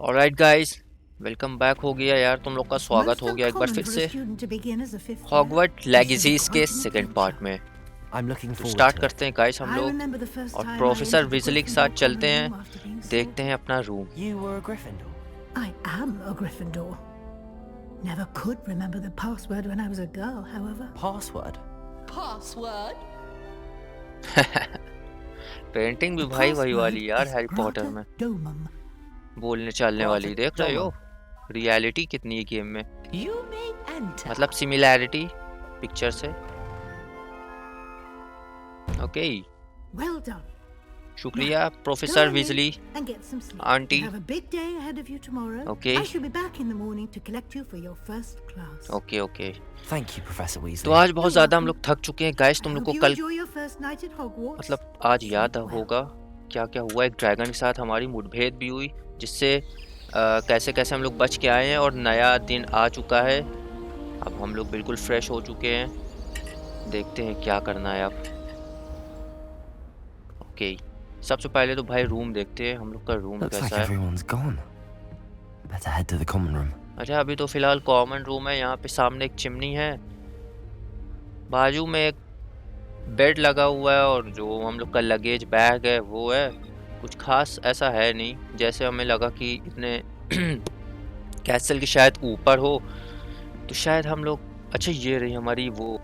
Alright guys, welcome back हो गया यार। तुम लोग का स्वागत हो गया एक बार फिर से हॉगवर्ट लेगेसीज के सेकंड पार्ट में। तो स्टार्ट करते हैं गाइस हम लोग और प्रोफेसर विजली के साथ चलते हैं, देखते हैं अपना room. I am a Gryffindor. Never could remember the password when I was a girl, however. Password? Password? Painting भी भाई वही वाली यार हैरी पॉटर में Domum. बोलने चालने वाली, देख रहे हो रियलिटी कितनी है गेम में, You may enter. मतलब सिमिलैरिटी पिक्चर से। Okay Well done. शुक्रिया Go प्रोफेसर on in विजली and get some sleep. Aunty. You have a big day ahead of you tomorrow. Okay. I shall be back in the morning to collect you for your first class. Okay okay. Thank you, Professor तो Weasley. आज बहुत ज़्यादा हम लोग थक चुके हैं guys. तुम I लोग hope को you कल enjoy your first night at Hogwarts. मतलब आज याद होगा क्या क्या हुआ। एक ड्रैगन के साथ हमारी मुठभेड़ भी हुई, जिससे कैसे कैसे हम लोग बच के आए हैं और नया दिन आ चुका है। अब हम लोग बिल्कुल फ्रेश हो चुके हैं, देखते हैं क्या करना है अब। ओके, सबसे पहले तो भाई रूम देखते हैं हम लोग का रूम Looks like कैसा है। everyone's gone. Better head to the common room. अच्छा, अभी तो फिलहाल कॉमन रूम है। यहाँ पे सामने एक चिमनी है, बाजू में एक बेड लगा हुआ है और जो हम लोग का लगेज बैग है वो है। कुछ खास ऐसा है नहीं, जैसे हमें लगा कि इतने कैसल के शायद ऊपर हो, तो शायद हम लोग। अच्छा, ये रही हमारी वो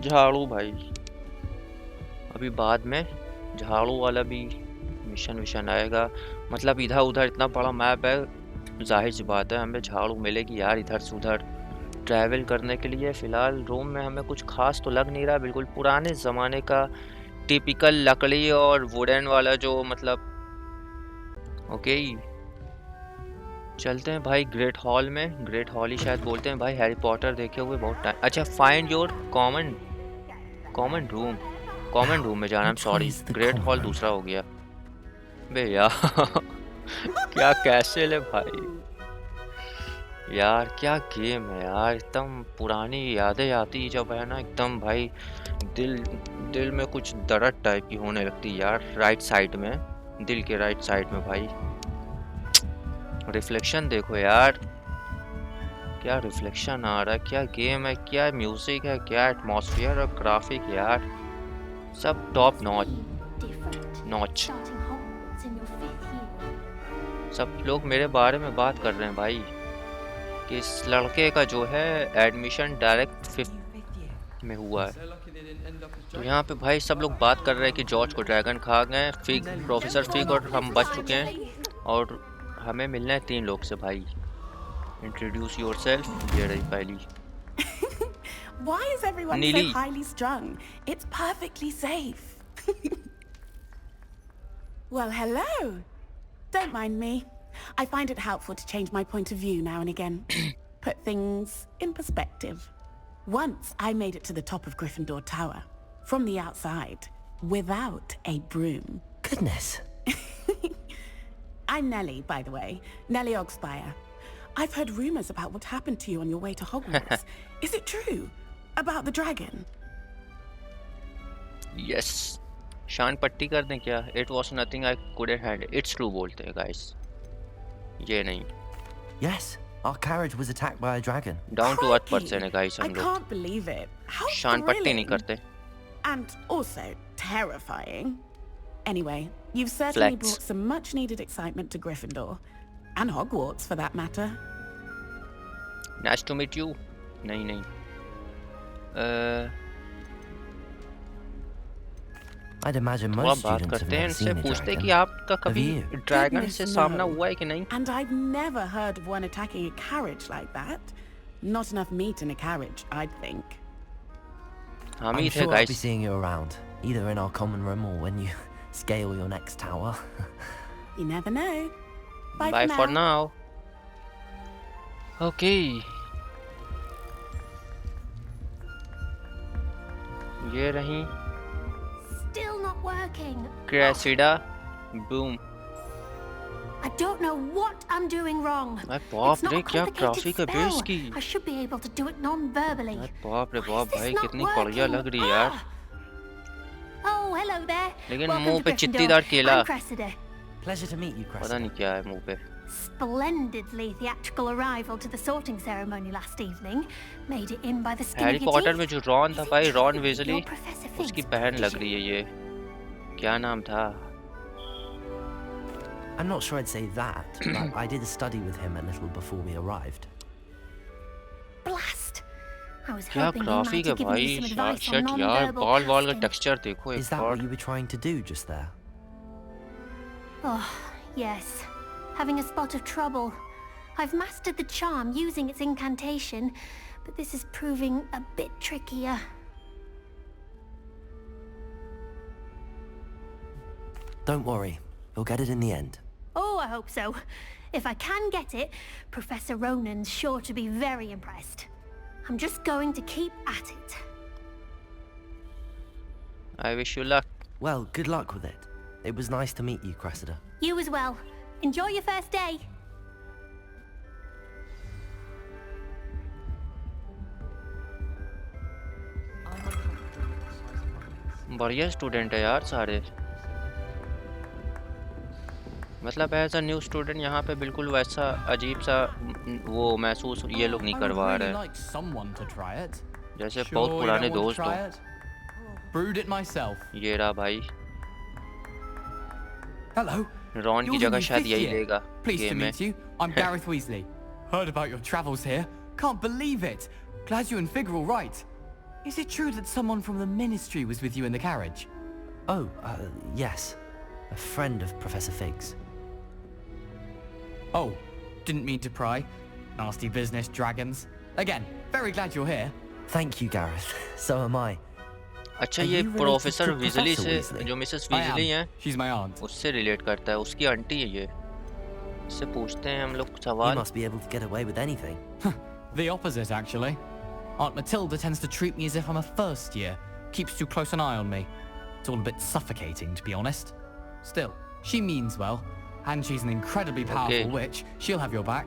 झाड़ू भाई। अभी बाद में झाड़ू वाला भी मिशन आएगा। मतलब इधर उधर इतना बड़ा मैप है, जाहिर सी बात है हमें झाड़ू मिलेगी यार इधर से उधर ट्रैवल करने के लिए। फ़िलहाल रूम में हमें कुछ खास तो लग नहीं रहा, बिल्कुल पुराने ज़माने का टिपिकल लकड़ी और वुडन वाला जो मतलब। ओके, चलते हैं भाई ग्रेट हॉल में। ग्रेट हॉल ही शायद बोलते हैं भाई, हैरी पॉटर देखे हुए बहुत टाइम। अच्छा, फाइंड योर कॉमन रूम में जाना है। सॉरी, ग्रेट हॉल दूसरा हो गया बे यार। क्या कैसल है भाई यार, क्या गेम है यार। एकदम पुरानी यादें आती जब है ना, एकदम भाई दिल में कुछ दर्द टाइप की होने लगती यार। राइट साइड में, दिल के राइट साइड में भाई। रिफ्लेक्शन देखो यार, क्या रिफ्लेक्शन आ रहा है, क्या गेम है, क्या म्यूजिक है, क्या एटमॉस्फेयर और ग्राफिक यार, सब टॉप नॉच। सब लोग मेरे बारे में बात कर रहे हैं भाई कि इस लड़के का जो है एडमिशन डायरेक्ट 5th में हुआ है। तो यहाँ पे भाई सब लोग बात कर रहे हैं कि जॉर्ज को ड्रैगन खा गए, फिग प्रोफेसर फिग और हम बच चुके हैं और हमें मिलना है 3 लोग से भाई। Introduce yourself. ये रही पहली। Why is everyone Neely. so highly strung? It's perfectly safe. Well, hello. Don't mind me. I find it helpful to change my point of view now and again. Put things in perspective. Once I made it to the top of Gryffindor Tower, from the outside, without a broom. Goodness. I'm Nellie, by the way. Nellie Ogspire. I've heard rumors about what happened to you on your way to Hogwarts. Is it true? About the dragon? Yes, शान पट्टी कर दें क्या? It was nothing I couldn't handle. It's true बोलते हैं guys, ये नहीं। Yes, our carriage was attacked by a dragon. Down to earth Crikey! Person है गाइस I हम लोग, can't believe it. How शान पट्टी नहीं thrilling. करते। And also terrifying. Anyway, you've certainly Flex. brought some much-needed excitement to Gryffindor. And Hogwarts, for that matter. Nice to meet you. नहीं I'd imagine थोड़ा most बात students have करते हैं never इनसे, seen a पूछते हैं dragon. कि आपका कभी you? ड्रैगन Goodness से सामना no. हुआ है कि नहीं। And I've never heard of one attacking a carriage like that. Not enough meat in a carriage, I'd think. हम I'm ही थे sure I'll be guys. seeing you around, either in our common room or when you scale your next tower. You never know. Bye, bye for for now. Now. Okay, ये रही Still not working. Cressida boom. I don't know what I'm doing wrong. अरे It's बाप not रे, a क्या complicated graphic है बे spell. इसकी। I should be able to do it non-verbally. अरे बाप रे Why बाप is this भाई, not कितनी बढ़िया working? लग रही है यार। Oh, hello there. लेकिन Welcome मुंह to पे Gryffindor. चित्तीदार केला। I'm Cressida. Pleasure to meet you, पता Cressida. नहीं क्या है मुंह पे। Splendidly theatrical arrival to the sorting ceremony last evening. Made it in by the skin Harry of your Potter teeth. में जो रॉन था Is it भाई, Ron true Wesley, you're Professor उसकी Fig's बहन लग protege? रही है ये। क्या नाम था? I'm not sure I'd say that, but I did study with him a little before we arrived. Blast! I was क्या hoping he ग्राफिक might है have given भाई, you some advice on shit यार, non-verbal बाल का casting. Texture देखो Is एक that what bar. you were trying to do just there? Oh, yes. Having a spot of trouble. I've mastered the charm using its incantation, but this is proving a bit trickier. Don't worry, you'll get it in the end. Oh, I hope so. If I can get it, Professor Ronan's sure to be very impressed. I'm just going to keep at it. I wish you luck. Well, good luck with it. It was nice to meet you, Cressida. You as well. Enjoy your first day. बढ़िया student है यार सारे। मतलब as a new student यहाँ पे बिल्कुल वैसा अजीब सा वो महसूस ये लोग नहीं करवा रहे हैं, जैसे बहुत पुराने दोस्त हो। ये रहा भाई, Hello. रॉन की You're the जगह new शायद fifth यही year. लेगा Pleased to गेम में। meet you. I'm Gareth Weasley. Heard about your travels here. Can't believe it. Glad you and Fig are all right. Is it true that someone from the Ministry was with you in the carriage? Oh, yes. A friend of Professor Fig's. Oh, didn't mean to pry. Nasty business, dragons. Again, very glad you're here. Thank you, Gareth. So am I. अच्छा, Are ये you related professor to विजली Professor से, Weasley? जो Mrs I विजली am. हैं, She's my aunt. उससे relate करता है, उसकी आंटी है ये। इससे पूछते हैं हम लोग You सवाल। must be able to get away with anything. The opposite, actually. Aunt Matilda tends to treat me as if I'm a first year. Keeps too close an eye on me. It's all a bit suffocating, to be honest. Still, she means well. And she's an incredibly powerful Okay. witch. She'll have your back.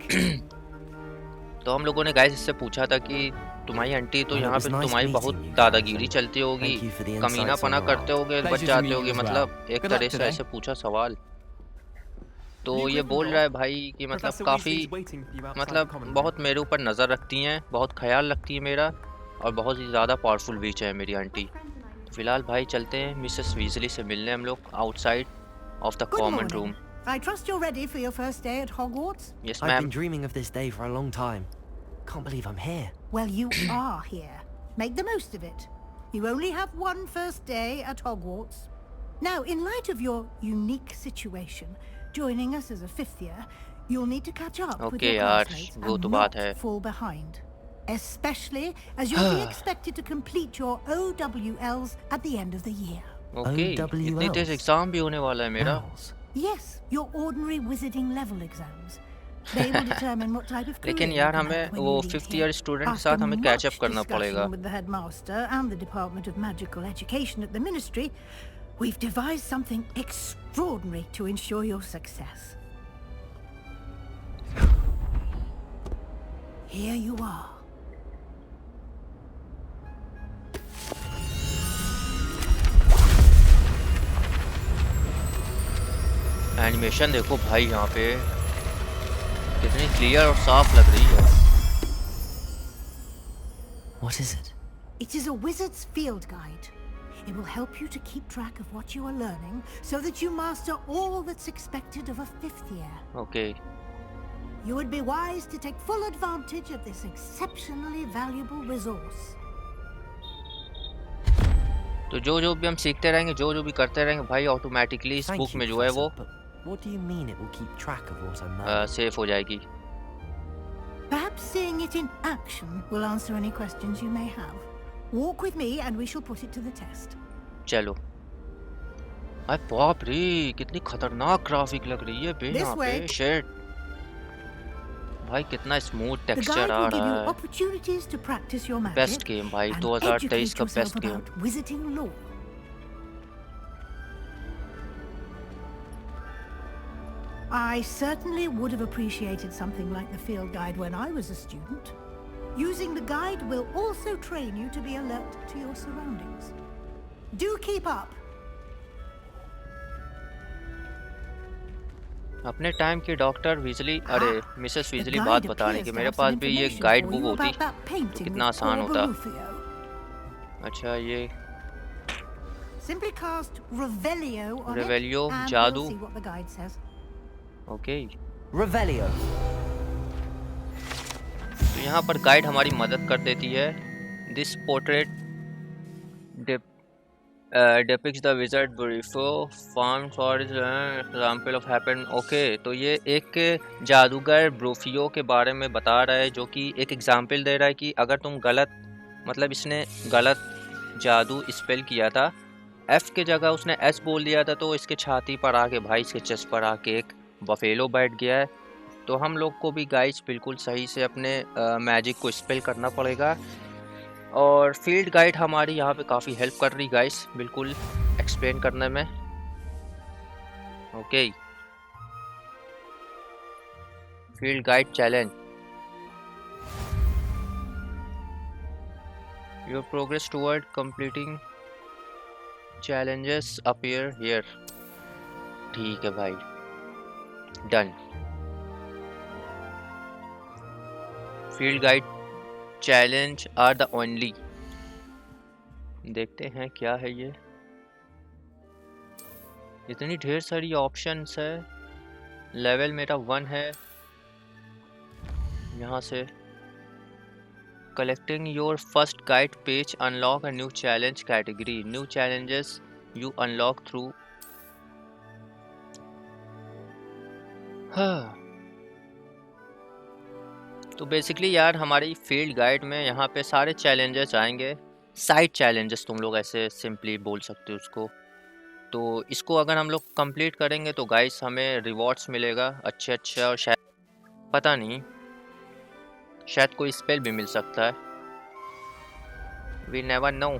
तो हम लोगों ने guys इससे पूछा था कि तुम्हारी aunty तो Well, it यहाँ was पे nice तुम्हारी meeting बहुत you guys, दादागिरी and चलती होगी, thank you for the insights कमीनापना all करते around. होगे, बच Pleasure to जाते meet होगे, you as मतलब well. एक Good तरह luck से today. ऐसे पूछा सवाल। तो New ये बोल Gryffindor. रहा है भाई कि मतलब Professor काफ़ी, Weasley is waiting for you outside the मतलब common room. बहुत मेरे ऊपर नज़र रखती हैं, बहुत ख्याल रखती है मेरा, और बहुत ही ज़्यादा पावरफुल बीच है मेरी आंटी। तो फिलहाल भाई चलते हैं मिसेस वीजली से मिलने हम लोग outside of the Good common morning. Room. I trust you're ready for your first day at Hogwarts? Yes I've ma'am. been dreaming of this day for a long time. Can't believe I'm here. Well, you are here. Make the most of it. You only have one first day at Hogwarts. Now, in light of your unique situation, joining us as a fifth year, you'll need to catch up with Okay, your यार, classmates वो and तो बात not है। fall behind. Especially as you'll be expected to complete your OWLs at the end of the year. Okay, इतनी तेज exam भी होने वाला है मेरा। Owls. Yes, your ordinary wizarding level exams. They will determine what type of career लेकिन you यार can हमें have when वो you leave 5th here. Year student के After साथ हमें कैच अप much करना discussion पड़ेगा। with the headmaster and the Department of Magical Education at the Ministry, we've devised something extraordinary to ensure your success. Here you are. Animation देखो भाई यहाँ पे कितनी क्लियर और साफ लग रही है। What is it? It is a wizard's field guide. It will help you to keep track of what you are learning so that you master all that's expected of a fifth year. Okay, You would be wise to take full advantage of this exceptionally valuable resource. तो जो भी हम सीखते रहेंगे, जो भी करते रहेंगे भाई, ऑटोमेटिकली इस Thank बुक you, में जो है वो Professor, but what do you mean it will keep track of what I'm learning? Safe हो जाएगी। Perhaps seeing it in action will answer any questions you may have. Walk with me and we shall put it to the test. चलो। अरे बाप रे, कितनी खतरनाक graphic लग रही है बे This यहाँ पे। way. शिट भाई, कितना स्मूथ The टेक्सचर guide आ will give रहा you है। opportunities to practice your magic best game भाई, and 2023 educate का yourself best game. about wizarding lore. I certainly would have appreciated something like the field guide when I was a student. Using the guide will also train you to be alert to your surroundings. Do keep up. अपने time की doctor Weasley, अरे Mrs The Weasley बात guide बताने appears की, to मेरे have pass some भी ये information guide for book you होती about that तो painting कितना with आसान poor होता। Barufio. अच्छा ये Simply cast Revelio on रेवेलियो it, and जादू, we'll see what the guide says. Okay. Revelio. तो यहाँ पर गाइड हमारी मदद कर देती है। This portrait depicts the wizard Burifo farmed for example of happen। Okay, तो ये एक जादूगर ब्रूफियो के बारे में बता रहा है, जो कि एक एग्जाम्पल दे रहा है कि अगर तुम गलत, मतलब इसने गलत जादू स्पेल किया था, एफ के जगह उसने एस बोल दिया था, तो इसके छाती पर आके भाई, इसके चेस्ट पर आके एक बफेलो बैठ गया है। तो हम लोग को भी गाइस बिल्कुल सही से अपने मैजिक को स्पेल करना पड़ेगा। और फील्ड गाइड हमारी यहाँ पे काफ़ी हेल्प कर रही गाइस, बिल्कुल एक्सप्लेन करने में। Okay, field guide challenge, your progress toward completing challenges appear here. ठीक है भाई, done. Field guide challenge are the only, देखते हैं क्या है ये। इतनी ढेर सारी ऑप्शंस है, लेवल मेरा 1 है। यहाँ से collecting your first guide page unlock a new challenge category, new challenges you unlock through. हाँ, तो बेसिकली यार हमारी फील्ड गाइड में यहाँ पे सारे चैलेंजेस आएंगे, साइड चैलेंजेस तुम लोग ऐसे सिंपली बोल सकते हो उसको। तो इसको अगर हम लोग कंप्लीट करेंगे तो गाइस हमें रिवॉर्ड्स मिलेगा अच्छे, और शायद पता नहीं, शायद कोई स्पेल भी मिल सकता है, we never know.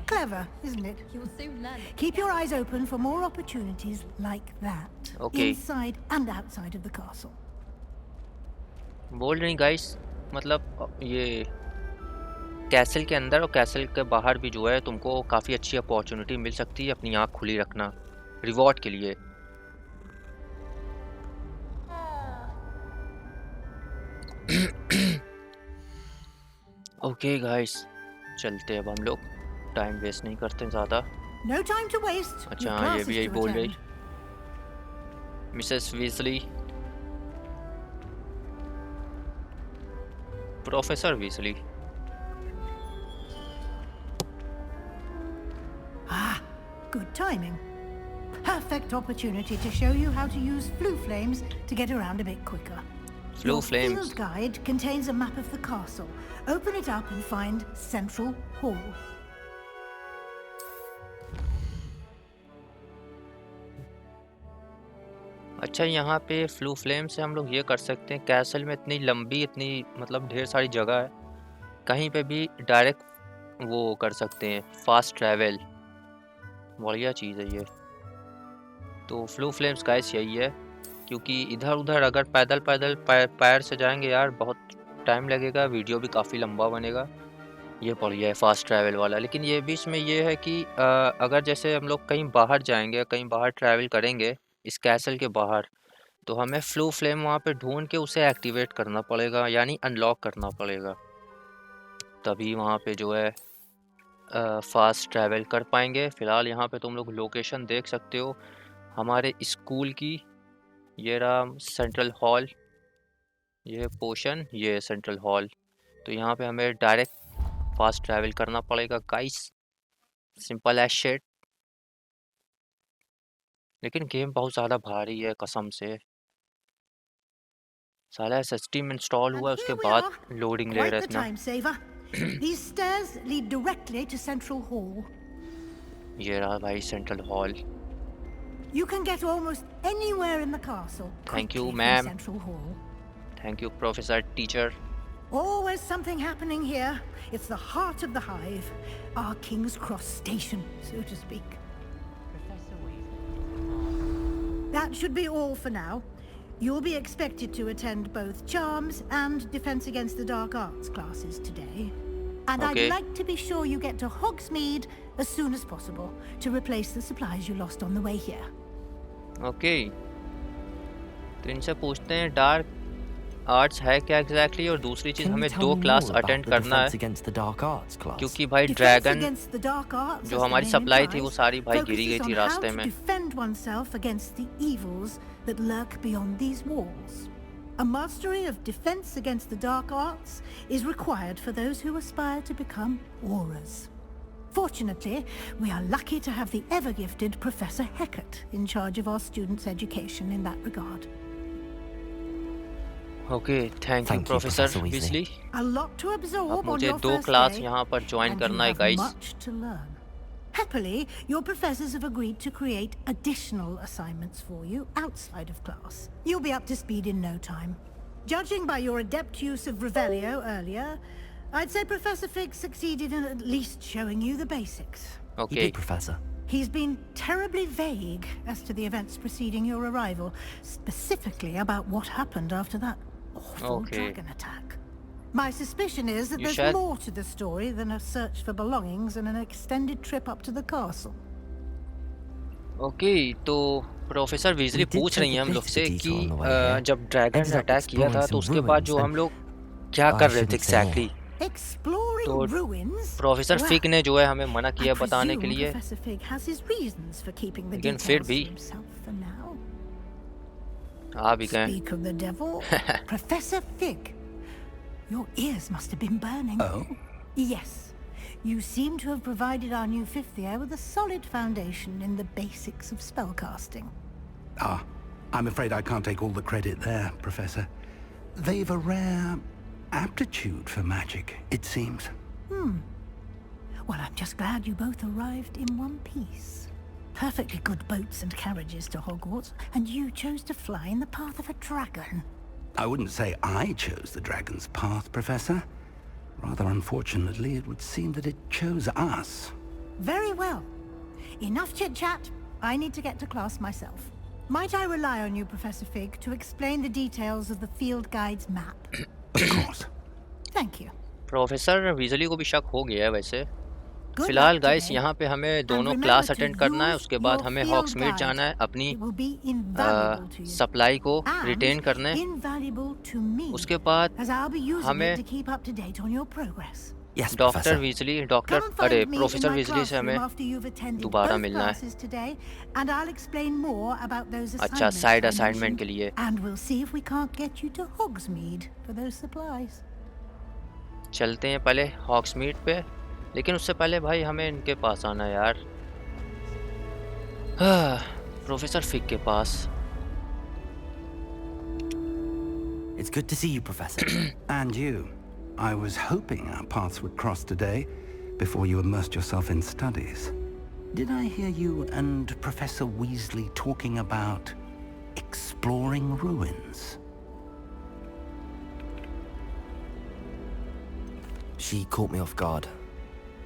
Clever, isn't it? You will soon learn it. Keep your eyes open for more opportunities like that, Okay. inside and outside of the castle. बोल रही गाइस, मतलब ये कैसल के अंदर और कैसल के बाहर भी जो है तुमको काफ़ी अच्छी अपॉर्चुनिटी मिल सकती है, अपनी आँख खुली रखना रिवॉर्ड के लिए। ओके गाइस, चलते अब हम लोग, टाइम वेस्ट नहीं करते ज़्यादा। No time to waste. अच्छा Your हाँ, ये classes भी यही to बोल रही attend. Mrs Weasley, professor Weasley. Ah, good timing. Perfect opportunity to show you how to use flue flames to get around a bit quicker. Flue Your flames. field guide contains a map of the castle. Open it up and find Central Hall. अच्छा, यहाँ पे flu flame से हम लोग ये कर सकते हैं, कैसल में इतनी लंबी, इतनी मतलब ढेर सारी जगह है, कहीं पे भी डायरेक्ट वो कर सकते हैं, फास्ट ट्रैवल, बढ़िया चीज़ है ये। तो फ्लू फ्लेम्स गाइस यही है, क्योंकि इधर उधर अगर पैदल पैदल पैर से जाएंगे यार बहुत टाइम लगेगा, वीडियो भी काफ़ी लंबा बनेगा। ये बढ़िया है फास्ट ट्रैवल वाला। लेकिन ये बीच में ये है कि अगर जैसे हम लोग कहीं बाहर जाएंगे, कहीं बाहर ट्रैवल करेंगे इस कैसल के बाहर, तो हमें फ्लू फ्लेम वहाँ पे ढूंढ के उसे एक्टिवेट करना पड़ेगा, यानी अनलॉक करना पड़ेगा, तभी वहाँ पे जो है फास्ट ट्रैवल कर पाएंगे। फ़िलहाल यहाँ पे तुम लोग लोकेशन देख सकते हो हमारे स्कूल की, ये रहा सेंट्रल हॉल, ये पोर्शन, ये सेंट्रल हॉल। तो यहाँ पे हमें डायरेक्ट फास्ट ट्रैवल करना पड़ेगा गाइस, सिंपल एज शिट। लेकिन गेम बहुत ज़्यादा भारी है कसम से, साला एसएसडी में इंस्टॉल हुआ And उसके here we बाद are. लोडिंग ले Quite रहा the इतना। time saver. These stairs lead directly to Central Hall. ये रहा भाई central hall. You can get almost anywhere in the castle. Thank you, quickly from ma'am. Central Hall. Thank you professor teacher. Always something happening here. It's the heart of the hive, our King's Cross station, so to speak. That should be all for now. You'll be expected to attend both Charms and Defense Against the Dark Arts classes today. And Okay. I'd like to be sure you get to Hogsmeade as soon as possible to replace the supplies you lost on the way here. Okay, तो इनसे पूछते हैं dark arts है क्या exactly और दूसरी चीज Can you हमें tell 2 me class more about attend the करना defense है against the dark arts class? क्योंकि भाई Defense dragon against the dark arts, जो as the हमारी name सप्लाई थी वो implies, सारी भाई गिरी गई focuses थी on how रास्ते to में। defend oneself against the evils that lurk beyond these walls. A mastery of defense against the dark arts is required for those who aspire to become auras. Fortunately, we are lucky to have the ever-gifted Professor Hecat in charge of our students' education in that regard. Okay, thank you Thank you, professor Professor Weasley. विजली। A lot to absorb अब on मुझे your 2 first class day, यहाँ पर join and you करना है have guys. much to learn. Happily, your professors have agreed to create additional assignments for you outside of class. You'll be up to speed in no time. Judging by your adept use of Revelio earlier, I'd say Professor Fig succeeded in at least showing you the basics. You okay, did, Professor. He's been terribly vague as to the events preceding your arrival, specifically about what happened after that awful Okay. dragon attack. My suspicion is that You there's shared- more to the story than a search for belongings and an extended trip up to the castle. Okay, तो professor विजली We did पूछ रही take हैं a हम लोग bit of से a कि detour on the way here. जब ड्रैगन Ended up अटैक किया था exploring तो some उसके बाद ruins जो and- हम लोग क्या I कर रहे थे shouldn't say एग्जैक्टली। Exploring तो ruins? प्रोफेसर Well, फिग ने जो है हमें मना I किया बताने के presume लिए। Professor Fig has his reasons for keeping the लेकिन details फिर to भी himself for now. आ भी गए। Speak of the devil, Professor Fig. Your ears must have been burning. Oh? Yes. You seem to have provided our new fifth year with a solid foundation in the basics of spellcasting. Ah, I'm afraid I can't take all the credit there, Professor. They've a rare aptitude for magic, it seems. Well, I'm just glad you both arrived in one piece. Perfectly good boats and carriages to Hogwarts, and you chose to fly in the path of a dragon. I wouldn't say I chose the dragon's path, Professor. Rather unfortunately, it would seem that it chose us. Very well. Enough chit-chat. I need to get to class myself. Might I rely on you, Professor Fig, to explain the details of the field guide's map? Of course. Thank you. Professor विजली को भी शक हो गया है वैसे। Good फिलहाल luck guys today. यहाँ पे हमें And दोनों remember क्लास to अटेंड करना है, use उसके बाद your हमें field हॉग्समीड guide. जाना है अपनी It will be invaluable to you. Supply को And रिटेन करने। invaluable to me, उसके बाद as I'll be using हमें- it to keep up to date on your progress. Yes, doctor Professor. विजली Come डॉक्टर and find अरे me in professor my विजली से classroom हमें after you've attended दोबारा both मिलना है। classes today, and I'll explain more about those अच्छा, assignments side I assignment के mentioned, लिए। and we'll see if we can't get you to Hogsmeade for those supplies. चलते हैं पहले हॉग्समीड पे, लेकिन उससे पहले भाई हमें इनके पास आना है यार। प्रोफेसर फिग के पास। It's good to see you, Professor. And you. I was hoping our paths would cross today, before you immersed yourself in studies. Did I hear you and Professor Weasley talking about exploring ruins? She caught me off guard.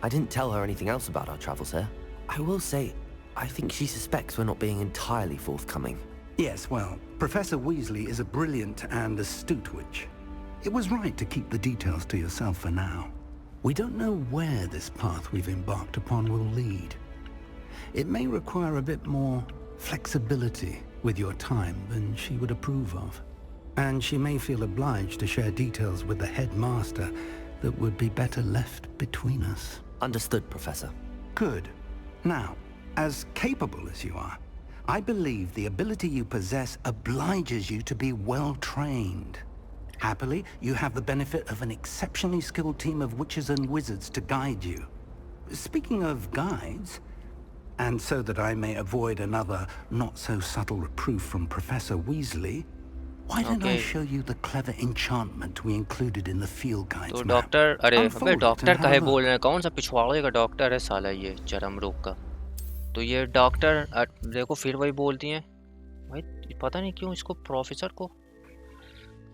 I didn't tell her anything else about our travels here. I will say, I think she suspects we're not being entirely forthcoming. Yes, well, Professor Weasley is a brilliant and astute witch. It was right to keep the details to yourself for now. We don't know where this path we've embarked upon will lead. It may require a bit more flexibility with your time than she would approve of. And she may feel obliged to share details with the headmaster that would be better left between us. Understood, Professor. Good. Now, as capable as you are, I believe the ability you possess obliges you to be well trained. Happily, you have the benefit of an exceptionally skilled team of witches and wizards to guide you. Speaking of guides, and so that I may avoid another not-so-subtle reproof from Professor Weasley, why don't I Okay. show you the clever enchantment we included in the field guide's तो map? Doctor अरे Unfold अबे it doctor and have काहे a look. बोल रहे हैं? कौन सा पिछवाड़े का डॉक्टर है साला ये चरम रोग का? तो ये डॉक्टर देखो फिर वही बोलती हैं भाई, पता नहीं क्यों इसको प्रोफेसर को।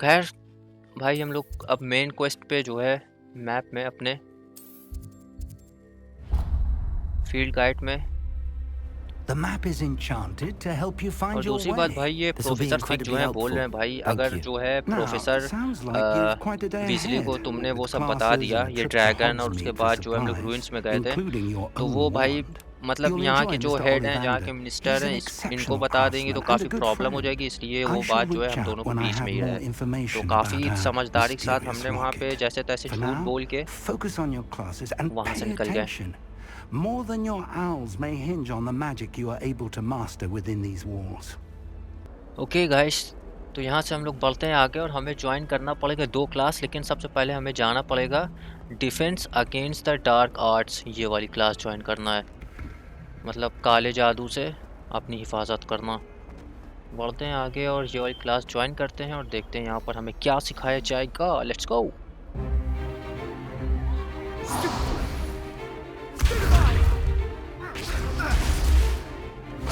खैर भाई हम लोग अब मेन क्वेस्ट पे जो है मैप में अपने फील्ड गाइड में The map is enchanted to help you और find your दूसरी बात way. भाई ये This will be professor fig जो incredibly है बोल रहे हैं helpful. भाई Thank अगर you. जो है Now, professor sounds like you've quite a day Weasley को ahead, तुमने वो with सब बता classes दिया and a ये trip to ड्रैगन और उसके Hogsmeade for बाद जो है हम लोग supplies, रूइंस में गए थे including your तो own वो भाई wand. मतलब You'll यहाँ enjoy के जो Mr. हेड हैं यहाँ के Ollivander. मिनिस्टर He's an हैं इनको exceptional बता देंगे तो craftsman and काफ़ी a good प्रॉब्लम हो friend. जाएगी इसलिए I वो shall बात जो है reach हम out दोनों के when I बीच में have ही more रहे तो information काफ़ी about our समझदारी के साथ mysterious हमने वहाँ पे rocket. जैसे तैसे For झूठ now, बोल के focus on your classes and वहाँ से pay निकल गए attention. More than your owls may hinge on the magic you are able to master within these walls. Okay guys तो यहाँ से हम लोग बढ़ते हैं आगे और हमें ज्वाइन करना पड़ेगा 2 क्लास लेकिन सबसे पहले हमें जाना पड़ेगा defence against the dark arts ये वाली क्लास ज्वाइन करना है मतलब काले जादू से अपनी हिफाजत करना बढ़ते हैं आगे और ये वाली क्लास ज्वाइन करते हैं और देखते हैं यहाँ पर हमें क्या सिखाया जाएगा let's go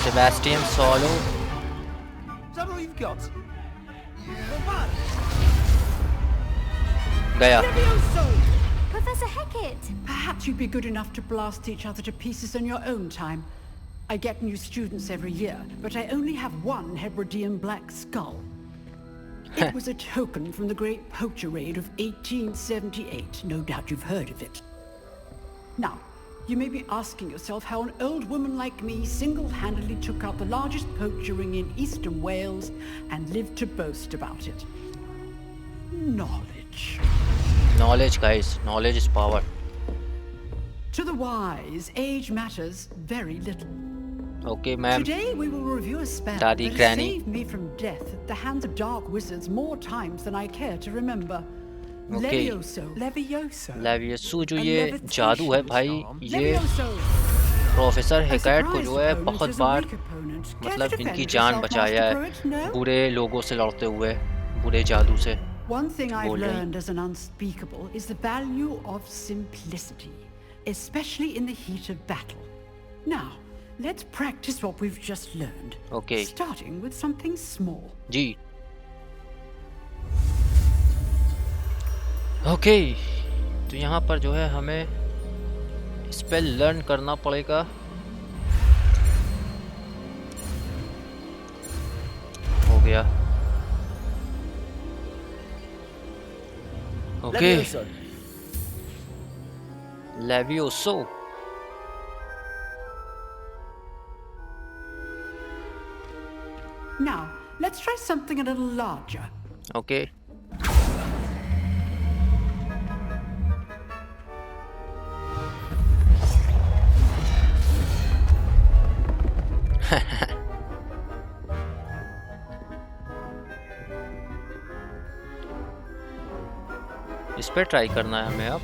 Sebastian solo Is that all you've got? गया Professor Hecat! Perhaps you'd be good enough to blast each other to pieces on your own time. I get new students every year, but I only have one Hebridean black skull. It was a token from the Great Poacher Raid of 1878. No doubt you've heard of it. Now, you may be asking yourself how an old woman like me single-handedly took out the largest poacher ring in eastern Wales and lived to boast about it. Knowledge. Knowledge guys knowledge is power To the wise, age matters very little. Okay ma'am Today we will review a spell Daddy, that Granny. saved me from death at the hands of dark wizards more times than I care to remember. Okay. Levioso. Levioso. लेवियसु जो A ये levitation जादू है भाई charm. ये Levioso. Professor A हिकायत को surprised जो है opponent बहुत is a bar weak opponent. Care to मतलब defend इनकी जान yourself, बचाया Master है Poet? No? बुरे लोगों से लड़ते हुए बुरे जादू से One thing I've बोल रही। learned as an unspeakable is the value of simplicity, especially in the heat of battle. Now, let's practice what we've just learned. Okay. Starting with something small. जी ओके तो यहाँ पर जो है हमें spell learn करना पड़ेगा हो गया okay Levioso. लेवियोसो Now, let's try something a little larger. Okay इस पे ट्राई करना है हमें अब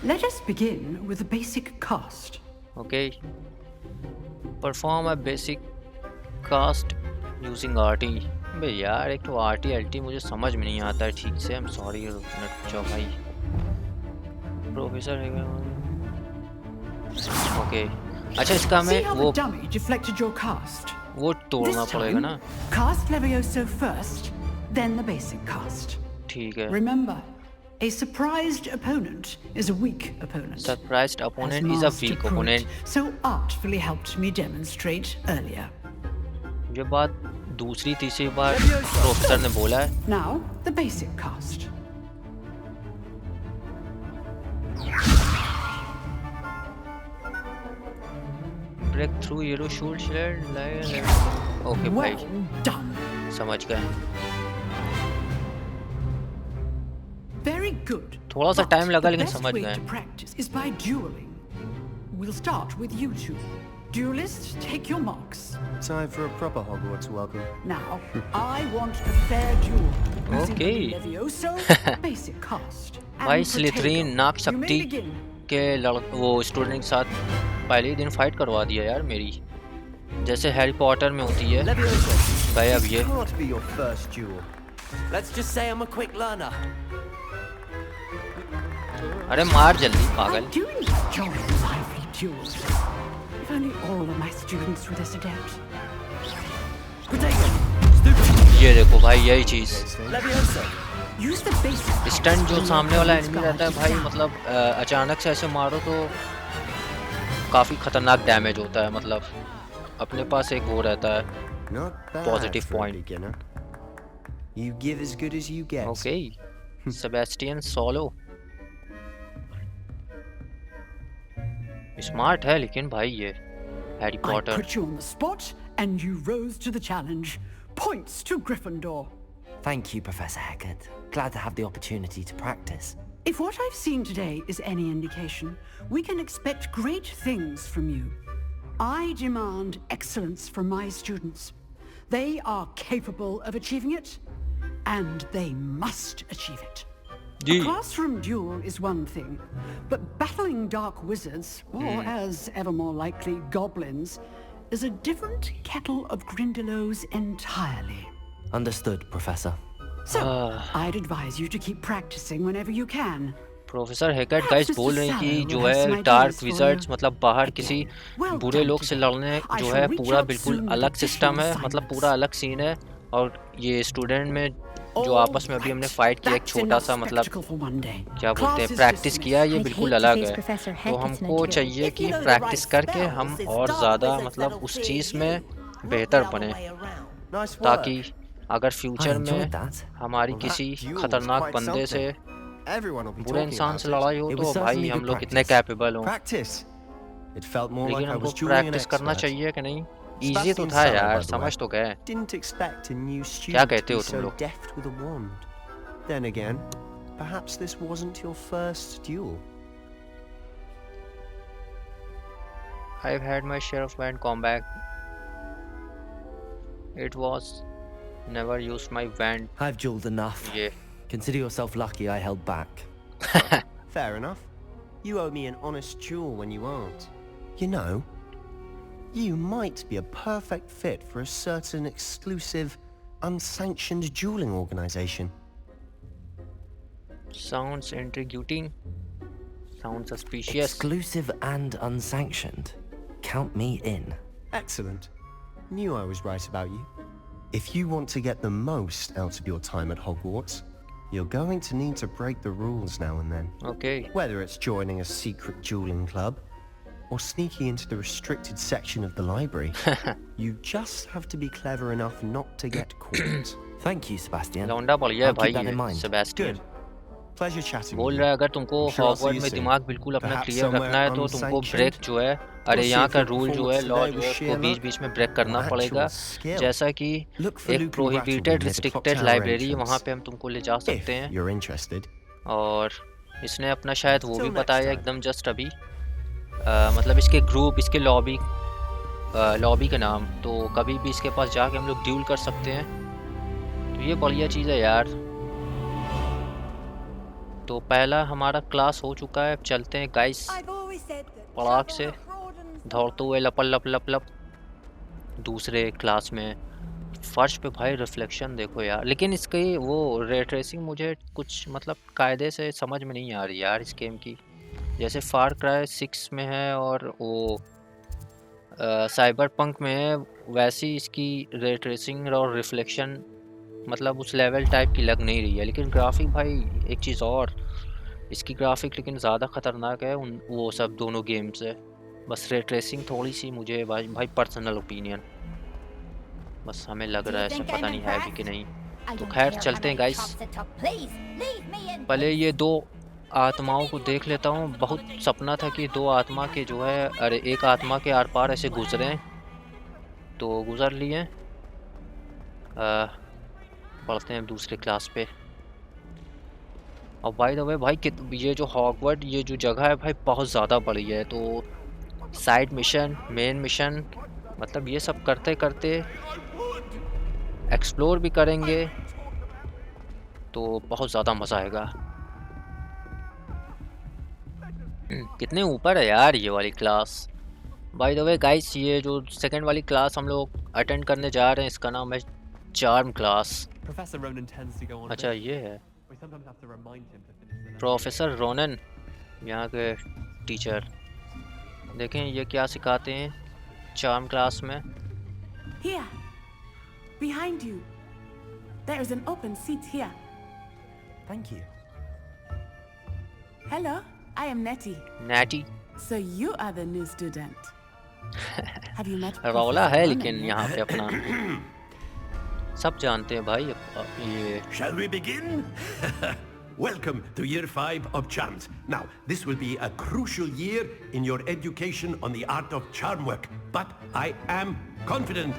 Let us begin with a basic cast. Okay perform a basic cast using RT बे यार एक तो आरटी एलटी मुझे समझ में नहीं आता है ठीक से आई एम सॉरी नटचो भाई प्रोफेसर है ओके अच्छा इसका See हमें how वो the dummy deflected your cast? वो तोड़ना This पड़ेगा time, ना cast Levioso first, then the basic cast. ठीक है Remember, a surprised opponent is a weak opponent. Surprised As opponent is a Master weak Poet opponent so artfully helped me demonstrate earlier. ये बात दूसरी तीसरी बार professor ने बोला है Now, the basic cast. Breakthrough hero shoot okay भाई Well done. समझ गए Very good. थोड़ा सा But टाइम लगा the लेकिन best समझ way गए to practice is by dueling. We'll start with you two. Duelists, take your marks. Time for a proper Hogwarts welcome. Now, I want a fair duel. Using Okay. Levioso, basic cast. and भाई Protego. स्लिथरीन नाक You may शक्ति begin. के वो student के साथ पहले ही दिन fight करवा दिया यार मेरी जैसे हैरी पॉटर में होती है Levioso. भाई अब ये Can't be your first duel. Let's just say I'm a quick learner. अरे मार जल्दी पागल I do enjoy lively duels. If only all of my students were this adept. Protego. Stupid. ये देखो भाई यही चीज Levioso. Use the basic. Stunt जो सामने वाला एनिमी Guard रहता है you भाई down. मतलब अचानक से ऐसे मारो तो काफी खतरनाक डैमेज होता है मतलब अपने पास एक वो रहता है Not bad positive for a point. beginner. You give as good as you get. Okay, Sebastian solo smart है लेकिन भाई ये Harry I Potter. put you on the spot, and you rose to the challenge. Points to Gryffindor. Thank you, Professor Hecat. Glad to have the opportunity to practice. If what I've seen today is any indication, we can expect great things from you. I demand excellence from my students. They are capable of achieving it, and they must achieve it. A classroom duel is one thing, but battling dark wizards, or as ever more likely, goblins, is a different kettle of Grindylows entirely. Understood, Professor. So, I'd advise you to keep practicing whenever you can. Professor Hecat guys बोल रहे हैं कि जो है dark wizards मतलब बाहर किसी बुरे लोग से लड़ने जो है पूरा बिल्कुल अलग सिस्टम है, मतलब पूरा अलग सीन है। और ये स्टूडेंट में जो आपस में अभी हमने फाइट किया एक छोटा सा मतलब क्या बोलते हैं प्रैक्टिस किया, ये बिल्कुल अलग है। तो हमको चाहिए कि प्रैक्टिस करके हम और ज़्यादा मतलब उस चीज़ में बेहतर बने, ताकि अगर फ्यूचर में हमारी किसी खतरनाक बंदे से बुरे इंसान से लड़ाई हो तो भाई हम लोग कितने कैपेबल हों। लेकिन हमको प्रैक्टिस करना चाहिए कि नहीं? इजी तो था यार, समझ तो गए। क्या कहते हो तुम लोग? Then again, perhaps this wasn't your first duel. I've had my share of bad combat. It was never used my wand. I've dueled enough. Yeah. Consider yourself lucky I held back. Fair enough. You owe me an honest duel when you aren't. You know, you might be a perfect fit for a certain exclusive, unsanctioned dueling organization. Sounds intriguing. Sounds suspicious. Exclusive and unsanctioned. Count me in. Excellent. Knew I was right about you. If you want to get the most out of your time at Hogwarts, you're going to need to break the rules now and then. Okay. Whether it's joining a secret dueling club or sneaking into the restricted section of the library, you just have to be clever enough not to get caught. Thank you, Sebastian. लौंडा बढ़िया है I'll keep that in भाई mind. Sebastian. Pleasure chatting बोल with रहा है you. अगर तुमको I'm sure I'll see Hogwarts you में soon. दिमाग बिल्कुल अपना Perhaps क्लियर somewhere रखना है तो तुमको ब्रेक unsanctioned. जो है We'll अरे see यहाँ if का your रूल जो है performance लॉ today जो will है उसको sheer बीच बीच में ब्रेक करना actual पड़ेगा। skill. जैसा कि Look for एक Luke and prohibited Rattleby near the restricted clock tower library entrance. वहाँ पे हम तुमको ले जा सकते If हैं। you're interested. और इसने अपना शायद वो Till भी next बताया time. एकदम जस्ट अभी मतलब इसके ग्रुप इसके लॉबी का नाम, तो कभी भी इसके पास जाके हम लोग ड्यूल कर सकते हैं। तो ये बढ़िया चीज़ है यार। तो पहला हमारा क्लास हो चुका है, अब चलते हैं गाइस पड़ाक से दौड़ते हुए लपल लप लप लप दूसरे क्लास में। फर्श पे भाई रिफ्लेक्शन देखो यार, लेकिन इसकी वो रे ट्रेसिंग मुझे कुछ मतलब कायदे से समझ में नहीं आ रही यार इस गेम की। जैसे फार क्राई 6 में है और वो साइबर पंक में है, वैसी इसकी रे ट्रेसिंग और रिफ्लेक्शन मतलब उस लेवल टाइप की लग नहीं रही है। लेकिन ग्राफिक भाई एक चीज़ और, इसकी ग्राफिक लेकिन ज़्यादा ख़तरनाक है उन वो सब दोनों गेम से। बस रे ट्रेसिंग थोड़ी सी मुझे भाई पर्सनल ओपिनियन बस हमें लग रहा है ऐसा, पता नहीं है भी कि नहीं। तो खैर चलते हैं गाइस। पहले ये दो आत्माओं को देख लेता हूँ। बहुत सपना था कि दो आत्मा के जो है अरे एक आत्मा के आर पार ऐसे गुजरे, तो गुजर लिए। पढ़ते हैं दूसरे क्लास पे। और बाय द वे भाई ये जो हॉगवर्ट ये जो जगह है भाई बहुत ज़्यादा बड़ी है। तो साइड मिशन मेन मिशन मतलब ये सब करते करते एक्सप्लोर भी करेंगे तो बहुत ज़्यादा मज़ा आएगा। कितने ऊपर है यार ये वाली class. By the way guys ये जो सेकंड वाली क्लास हम लोग अटेंड करने जा रहे हैं इसका नाम है चार्म क्लास। अच्छा ये है प्रोफेसर रोनन यहाँ के टीचर। देखें ये क्या सिखाते हैं चार्म क्लास में। Here, behind you. There is an open seat here. Thank you. Hello, I am Nettie. Natty। So you are the new student. Have you met रौला है Professor लेकिन Ronan yet? यहाँ पे अपना सब जानते हैं भाई ये Shall we begin? Welcome to year 5 of charms. Now, this will be a crucial year in your education on the art of charm work. But I am confident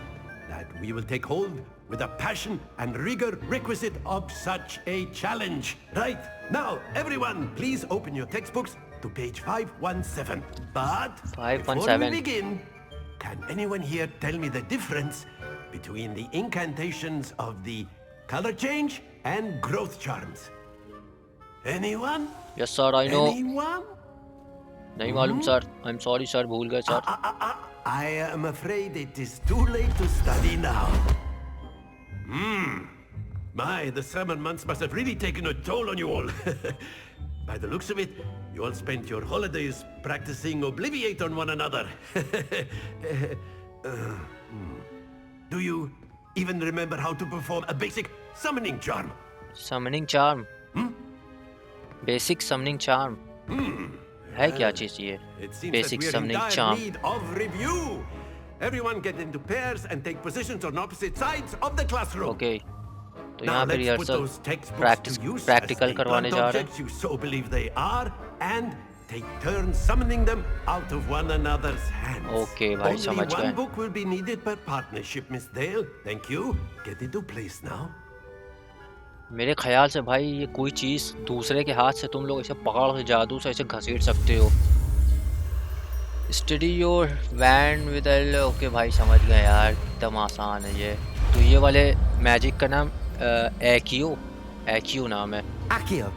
that we will take hold with the passion and rigor requisite of such a challenge. Right, now, everyone, please open your textbooks to page 517. But before we begin, can anyone here tell me the difference between the incantations of the color change and growth charms? Anyone? Yes sir, I know. Anyone? नहीं मालूम sir. I'm sorry sir, भूल गए sir. I am afraid it is too late to study now. My, the summer months must have really taken a toll on you all. By the looks of it, you all spent your holidays practicing Obliviate on one another. Do you even remember how to perform a basic summoning charm? Summoning charm? Basic summoning charm? है क्या चीज़ ये? It seems Basic that we are in summoning dire charm. need of review. Everyone get into pairs and take positions on opposite sides of the classroom. Okay. तो Now यहाँ पे let's put rehearsal those textbooks practice to use as practical the करवाने blunt जा रहे हैं. objects you so believe they are, and take turns summoning them out of one another's hands. Okay, भाई Only समझ one गए. book will be needed per partnership, Miss Dale. Thank you. Get into place now. मेरे ख्याल से भाई ये कोई चीज़ दूसरे के हाथ से तुम लोग ऐसे पकड़ के जादू से ऐसे घसीट सकते हो. Study your wand with okay भाई समझ गए यार, एकदम आसान है ये. तो ये वाले मैजिक का नाम एक्यू नाम है. Accio.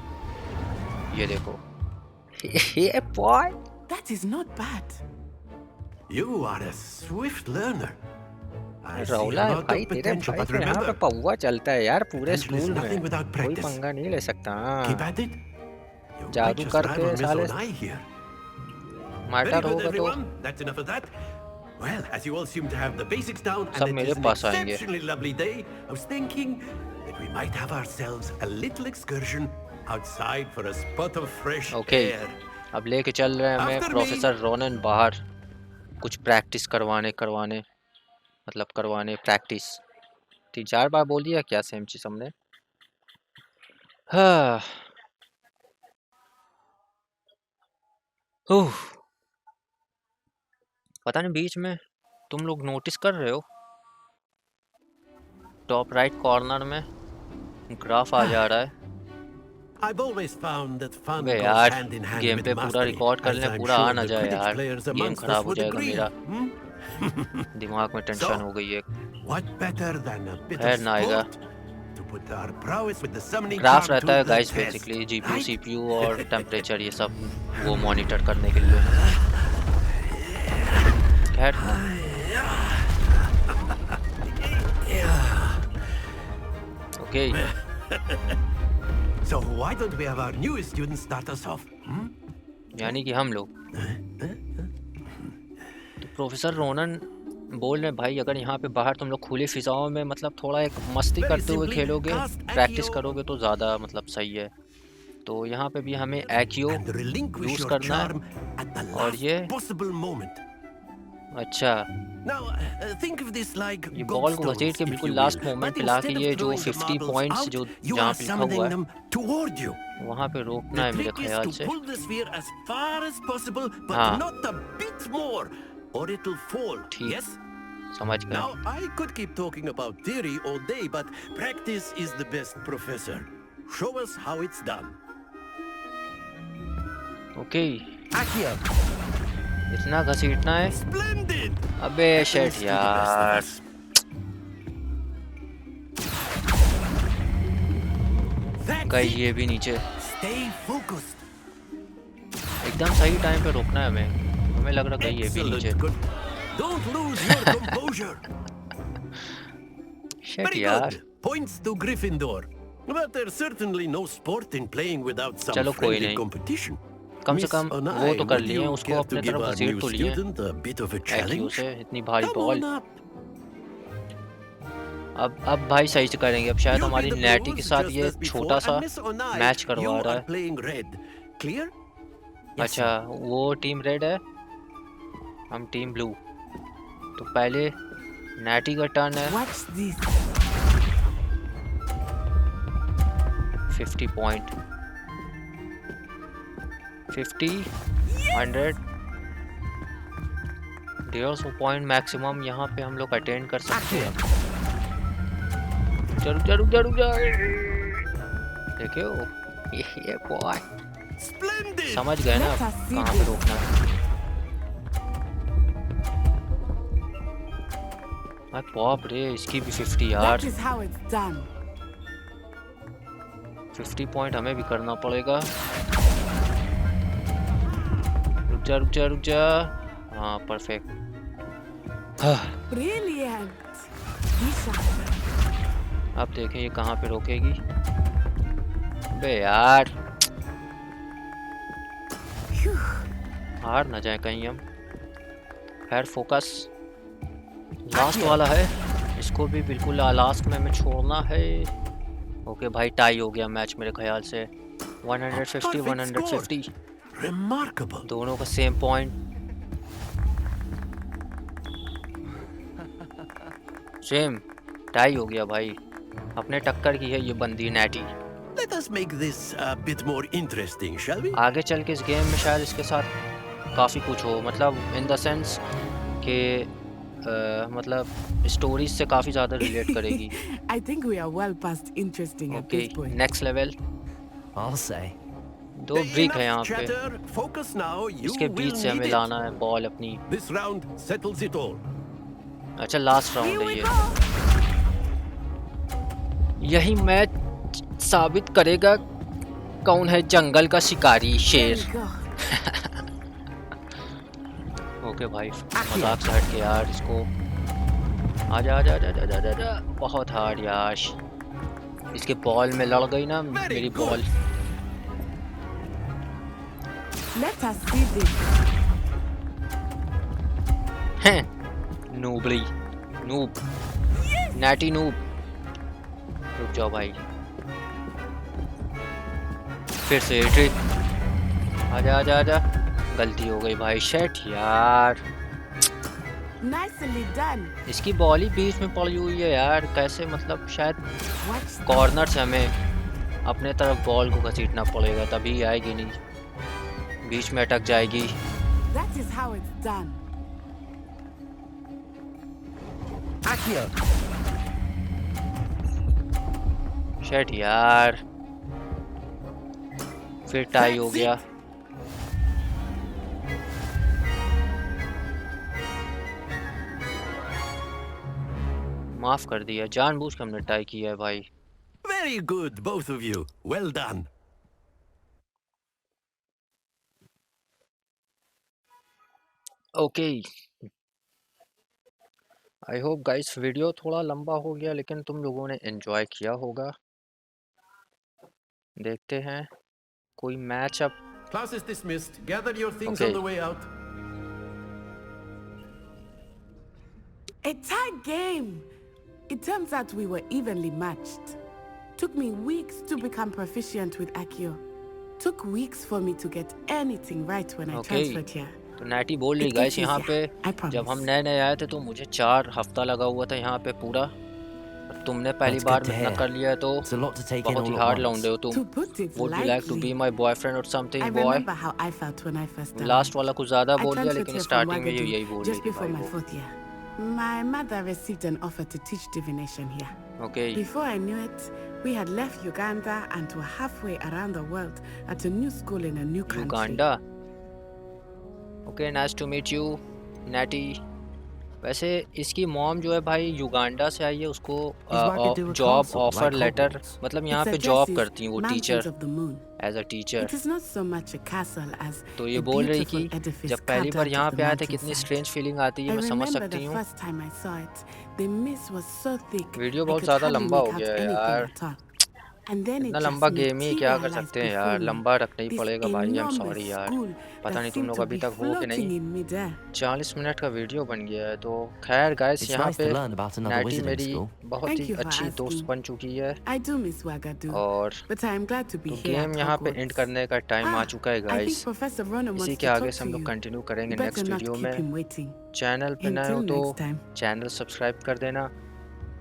ये देखो. ये boy. That is not bad. You are a swift learner. I see a रौला है lot भाई of तेरे potential, भाई but तो यहाँ पे remember, पौवा चलता है यार पूरे potential is स्कूल nothing में. without कोई practice. पंगा नहीं ले सकता. keep at it. You might जादू just करके rival Miss साले Onai here. Martyr Very good, होगा तो everyone. That's enough of that. Well, as you all seem to have the basics down, सब and it मेरे is an पास आएंगे. exceptionally lovely day, I was thinking that we might have ourselves a little excursion outside for a spot of fresh okay. air. अब लेके चल रहे हैं हमें After me. Professor Ronan बाहर कुछ प्रैक्टिस करवाने मतलब करवाने प्रैक्टिस. 3-4 बार बोल दिया क्या सेम चीज हमने. हाँ. उह. पता नहीं बीच में तुम लोग नोटिस कर रहे हो टॉप राइट कॉर्नर में ग्राफ आ जा रहा है. I've always found that fun बे goes यार hand in hand game with पे पूरा mastery, रिकॉर्ड कर as लें, I'm पूरा आ sure ना the जाए Quidditch यार. players गेम amongst खराब us हो would जाएगा agree. मेरा. दिमाग में टेंशन हो गई है. What better than a bit खैर of ना आएगा. sport to put our prowess with the summoning graph charm रहता to है the guys test, basically GPU right? CPU और टेम्परेचर ये सब वो मॉनिटर करने के लिए. खैर okay. So why don't we have our newest students start us off? यानी कि हम लोग तो प्रोफेसर रोनन बोल रहे भाई अगर यहाँ पे बाहर तुम लोग खुली फिजाओं में मतलब थोड़ा एक मस्ती Very करते हुए simply, खेलोगे cast प्रैक्टिस Accio करोगे तो ज़्यादा मतलब सही है. तो यहाँ पे भी हमें एक्यो and relinquish यूज़ your करना charm है. at the और last ये possible moment. अच्छा Now, think of this like ये बॉल को gobstones, घसीट के if बिल्कुल you last will. Moment But पे लाके instead of ये जो throwing the 50 marbles points out, जो you जहाँ are पे लिखा summoning हुआ है them toward you. वहाँ पे रोकना है The मेरे trick is ख्याल to से. pull the sphere as far as possible, but हाँ. not a bit more, or it'll fall. ठीक. Yes? समझ गए. Now, I could keep talking about theory all day, but practice is the best professor. Show us how it's done. Okay. Accio. इतना घसीटना है. Splendid! अबे शेट Let's do the best of यार. us. That's गई it. ये भी नीचे. Stay focused. एकदम सही टाइम पे रोकना है हमें लग रहा गई ये भी नीचे. Excellent. Good. Don't lose your composure. Shed Very यार. good. Points to Gryffindor. But there's certainly no sport in playing without some चलो कोई friendly नहीं. competition. कम से Miss कम Onai, वो तो कर would लिए you उसको care अपने to give तरफ our घसीट new तो लिए. student a bit of a एक्यू challenge? से इतनी भारी Come बॉल. on up. अब भाई सही से करेंगे. अब शायद You be हमारी the नैटी के blues साथ just ये as before, छोटा सा and Miss Onai, मैच करवा you रहा are है. playing red. Clear? Yes, अच्छा वो टीम रेड है हम टीम ब्लू. तो पहले नैटी का टर्न है। 50 पॉइंट, 50, 100, 150 पॉइंट मैक्सिमम यहाँ पे हम लोग अटेंड कर सकते हैं। रुक जा देखियो, ये बॉय समझ गए ना कहाँ पे रोकना है। बाप रे, इसकी भी 50 यार। 50 पॉइंट हमें भी करना पड़ेगा। रुक जा। हाँ परफेक्ट। अब देखें ये कहाँ पे रोकेगी। बे यार, हार ना जाए कहीं हम। खैर फोकस, लास्ट वाला है, इसको भी बिल्कुल लास्ट में हमें छोड़ना है। ओके भाई, टाई हो गया मैच मेरे ख्याल से। 150 Remarkable. दोनों का सेम पॉइंट। सेम टाई हो गया भाई, अपने टक्कर की है ये बंदी natty. Let us make this a bit more interesting, shall we? आगे चल के इस गेम में शायद इसके साथ काफ़ी कुछ हो, मतलब इन द सेंस कि मतलब स्टोरीज से काफ़ी ज़्यादा रिलेट करेगी। I think we are well past interesting at this point. Next level. I'll say. 2 brick है यहाँ पे, Chatter, focus now. You इसके बीच will से हमें need लाना है बॉल अपनी। it. This round settles it all. अच्छा लास्ट राउंड है ये। यही मैच साबित करेगा कौन है जंगल का शिकारी, शेर। ओके भाई, मजाक से हट के यार, इसको आजा। बहुत हार्ड यार, इसके बॉल में लड़ गई ना मेरी ball. Let us see this. हैं नूबली, नूब, नैटी नूब। रुक जाओ भाई, फिर से ट्रिक। आजा। गलती हो गई भाई, शेट यार। Nicely done. इसकी बॉल ही बीच में पड़ी हुई है यार, कैसे, मतलब शायद कॉर्नर से हमें अपने तरफ बॉल को घसीटना पड़ेगा, तभी आएगी नहीं, बीच में अटक जाएगी। That is how it's done. शेट यार, फिर टाई हो गया। माफ कर दिया, जानबूझ के हमने टाई किया है भाई। Very good, both of you. Well done. Okay, I hope guys video थोड़ा लंबा हो गया, लेकिन तुम लोगों ने एंजॉय किया होगा। देखते हैं कोई match up. Class is dismissed. Gather your things on the way out. A tight game. It turns out we were evenly matched. Took me weeks to become proficient with Accio. Took weeks for me to get anything right when I transferred here. तो natty बोल रही guys यहाँ पे, जब हम नए आए थे तो मुझे 4 हफ्ता लगा हुआ था यहाँ पे पूरा। तुमने पहली बार इतना कर लिया तो बहुत ही हार्ड लौंडे हो तुम। Would you like to be my boyfriend or something, boy? Last वाला कुछ ज्यादा बोल दिया, लेकिन स्टार्टिंग में यही बोल रही थी भाई वो। My mother received an offer to teach divination here. Okay. Before I knew it, we had left Uganda and were halfway around the world at a new school in a new country. Uganda. Okay, nice to meet you, Natty. वैसे इसकी mom जो है भाई Uganda से आई है, उसको job offer letter, मतलब यहाँ पे जॉब करती हैं वो टीचर, एज अ टीचर। तो ये बोल रही कि जब पहली बार यहाँ पे आए थे कितनी स्ट्रेंज फीलिंग आती है, मैं समझ सकती हूँ। वीडियो बहुत ज़्यादा लंबा हो गया है यार। And then इतना it लंबा just गेम ही क्या कर materialized सकते हैं before यार, me. लंबा रखना ही This पड़ेगा भाई। आई एम enormous सॉरी यार, school पता that नहीं तुम seemed लोग to अभी be तक हो कि floating नहीं। in midair. 40 मिनट का वीडियो बन गया है। तो खैर गाइस, It's यहाँ nice पे to learn about another natty wizarding मेरी school. बहुत Thank ही you for अच्छी दोस्त asking. बन चुकी है। I do miss Wagadu, और but I am glad to be तो here गेम at यहाँ पे एंड Hogwarts. करने का टाइम आ चुका है I think guys. Professor Ronan इसी wants के to आगे talk से हम to लोग you. कंटिन्यू करेंगे Better next not video keep में। him waiting. चैनल पे नए हो Until तो next time. चैनल सब्सक्राइब कर देना,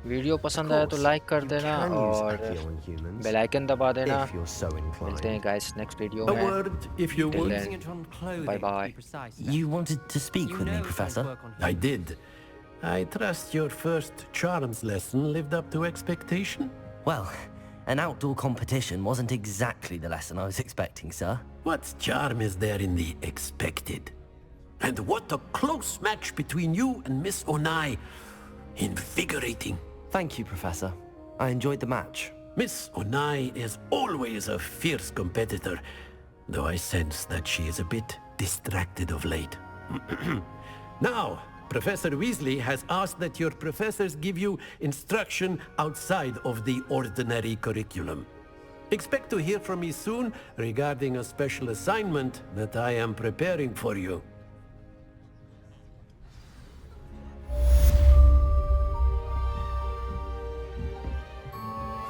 वीडियो Of पसंद आया तो course, लाइक कर you देना can use और Accio on humans, bell icon दबा देना। if you're so मिलते हैं inclined. Guys next video A में। word, if you Till would. then, Using it on clothing, bye to be bye. precise, sir. You wanted to speak You with me, know things Professor? work on I humans. did. I trust your first charms lesson lived up to expectation. Well, an outdoor competition wasn't exactly the lesson I was expecting, sir. What charm is there in the expected? And what a close match between you and Miss Onai. Invigorating. Thank you, Professor. I enjoyed the match. Miss Onai is always a fierce competitor, though I sense that she is a bit distracted of late. Now, Professor Weasley has asked that your professors give you instruction outside of the ordinary curriculum. Expect to hear from me soon regarding a special assignment that I am preparing for you.